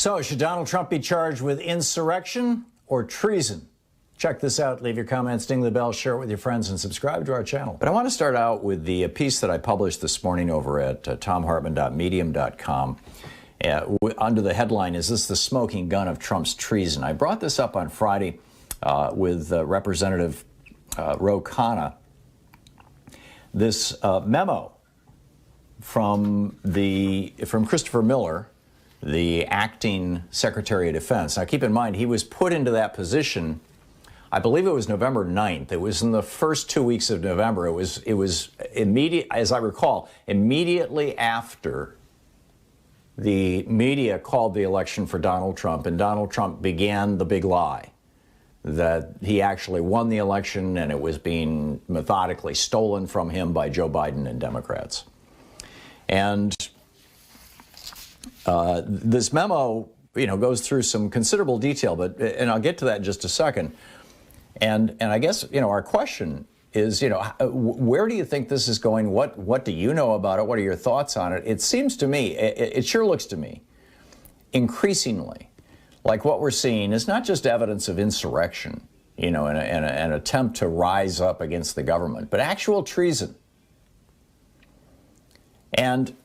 So, should Donald Trump be charged with insurrection or treason? Check this out. Leave your comments, ding the bell, share it with your friends, and subscribe to our channel. But I want to start out with the piece that I published this morning over at thomhartmann.medium.com. Under the headline, "Is this the smoking gun of Trump's treason?" I brought this up on Friday with Representative Ro Khanna. This memo from Christopher Miller, the acting Secretary of Defense. Now, keep in mind, he was put into that position, I believe it was November 9th. It was in the first 2 weeks of November. It was immediate, as I recall, immediately after the media called the election for Donald Trump, and Donald Trump began the big lie that he actually won the election and it was being methodically stolen from him by Joe Biden and Democrats. And this memo, goes through some considerable detail, and I'll get to that in just a second. And I guess, our question is, where do you think this is going? What do you know about it? What are your thoughts on it? It seems to me, it sure looks to me, increasingly, like what we're seeing is not just evidence of insurrection, and an attempt to rise up against the government, but actual treason. And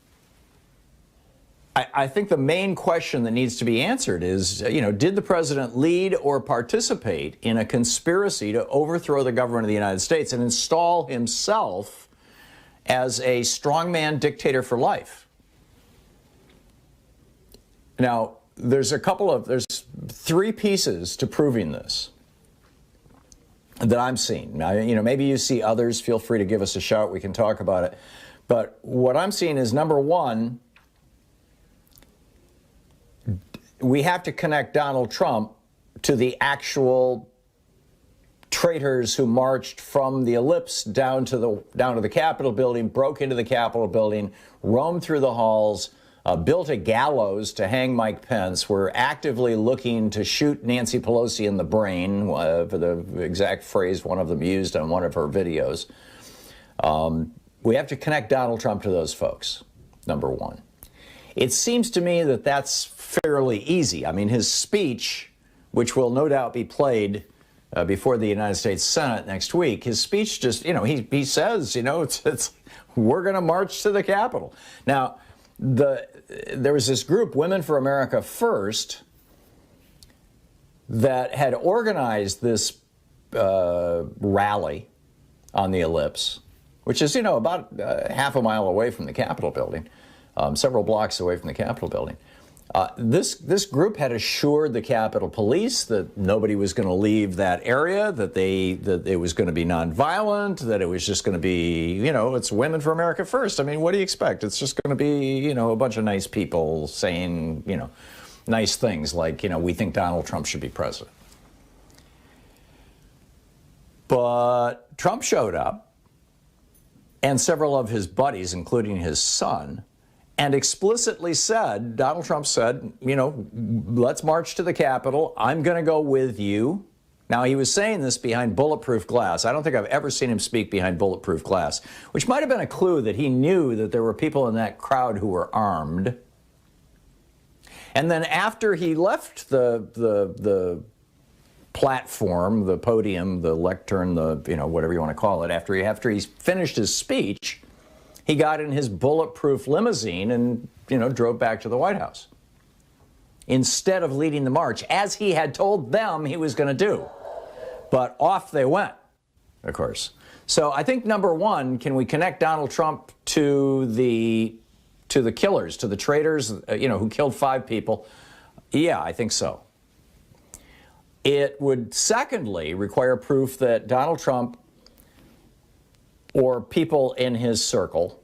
I think the main question that needs to be answered is, did the president lead or participate in a conspiracy to overthrow the government of the United States and install himself as a strongman dictator for life? Now, there's three pieces to proving this that I'm seeing. Now, maybe you see others. Feel free to give us a shout. We can talk about it. But what I'm seeing is, number one, we have to connect Donald Trump to the actual traitors who marched from the Ellipse down to the Capitol building, broke into the Capitol building, roamed through the halls, built a gallows to hang Mike Pence. We're actively looking to shoot Nancy Pelosi in the brain, for the exact phrase one of them used on one of her videos. We have to connect Donald Trump to those folks, number one. It seems to me that that's fairly easy. I mean, his speech, which will no doubt be played before the United States Senate next week, his speech just, he says, we're going to march to the Capitol. Now, there was this group, Women for America First, that had organized this rally on the Ellipse, which is, about half a mile away from the Capitol building. Several blocks away from the Capitol building. This group had assured the Capitol Police that nobody was going to leave that area, that it was going to be nonviolent, that it was just going to be, it's Women for America First. I mean, what do you expect? It's just going to be, a bunch of nice people saying, nice things like, we think Donald Trump should be president. But Trump showed up, and several of his buddies, including his son, and explicitly said, Donald Trump said, let's march to the Capitol. I'm going to go with you. Now, he was saying this behind bulletproof glass. I don't think I've ever seen him speak behind bulletproof glass, which might have been a clue that he knew that there were people in that crowd who were armed. And then after he left the platform, the podium, the lectern, whatever you want to call it, after he finished his speech, he got in his bulletproof limousine and, drove back to the White House instead of leading the march, as he had told them he was going to do. But off they went, of course. So I think, number one, can we connect Donald Trump to the killers, to the traitors, who killed 5 people? Yeah, I think so. It would, secondly, require proof that Donald Trump or people in his circle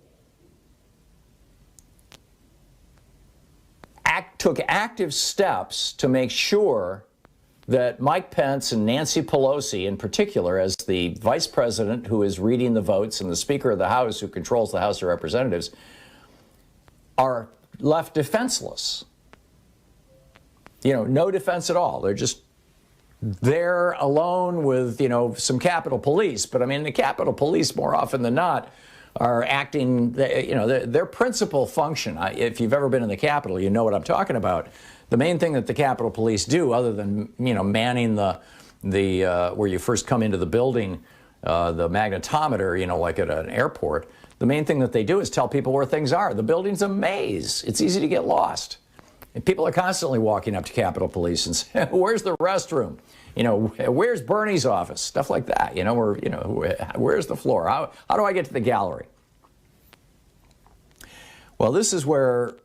took active steps to make sure that Mike Pence and Nancy Pelosi, in particular, as the vice president who is reading the votes and the Speaker of the House who controls the House of Representatives, are left defenseless. No defense at all. They're just there alone with, some Capitol Police. But I mean, the Capitol Police, more often than not, are acting, their principal function. If you've ever been in the Capitol, you know what I'm talking about. The main thing that the Capitol Police do, other than, manning the where you first come into the building, the magnetometer, like at an airport, the main thing that they do is tell people where things are. The building's a maze. It's easy to get lost. And people are constantly walking up to Capitol Police and saying, where's the restroom? Where's Bernie's office? Stuff like that, where's the floor? How do I get to the gallery? Well, this is where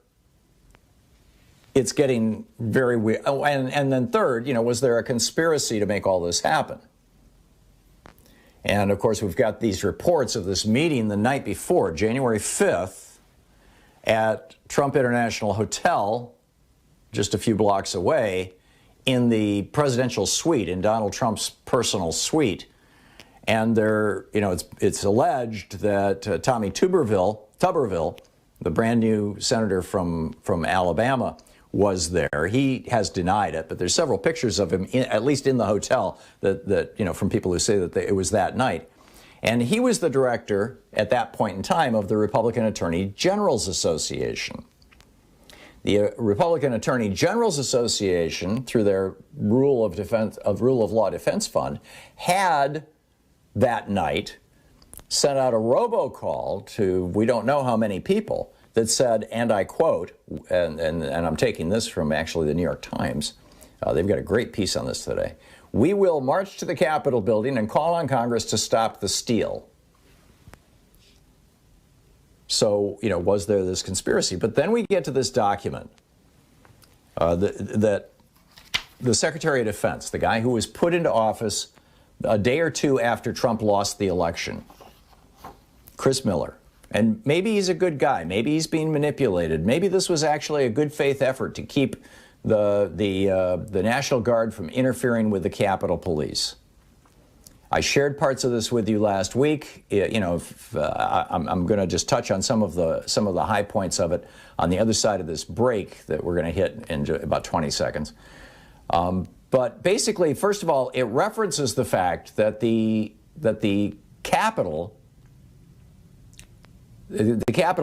it's getting very weird. Oh, and then third, was there a conspiracy to make all this happen? And of course, we've got these reports of this meeting the night before, January 5th, at Trump International Hotel, just a few blocks away, in the presidential suite, in Donald Trump's personal suite. And there, it's alleged that Tommy Tuberville, the brand new senator from Alabama, was there. He has denied it, but there's several pictures of him, at least in the hotel, that from people who say that it was that night. And he was the director at that point in time of the Republican Attorney General's Association. The Republican Attorney General's Association, through their Rule of Law Defense Fund, had that night sent out a robocall to we don't know how many people that said, and I quote, and I'm taking this from actually the New York Times. They've got a great piece on this today. We will march to the Capitol building and call on Congress to stop the steal. So, was there this conspiracy? But then we get to this document that the Secretary of Defense, the guy who was put into office a day or two after Trump lost the election, Chris Miller. And maybe he's a good guy. Maybe he's being manipulated. Maybe this was actually a good faith effort to keep the National Guard from interfering with the Capitol Police. I shared parts of this with you last week. I'm going to just touch on some of the high points of it on the other side of this break that we're going to hit in about 20 seconds. But basically, first of all, it references the fact that the Capitol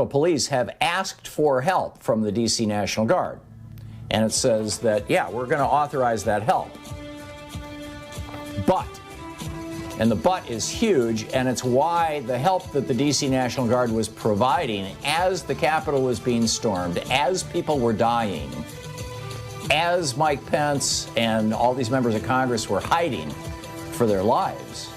Police have asked for help from the D.C. National Guard. And it says that, yeah, we're going to authorize that help. But, and the but is huge, and it's why the help that the D.C. National Guard was providing as the Capitol was being stormed, as people were dying, as Mike Pence and all these members of Congress were hiding for their lives,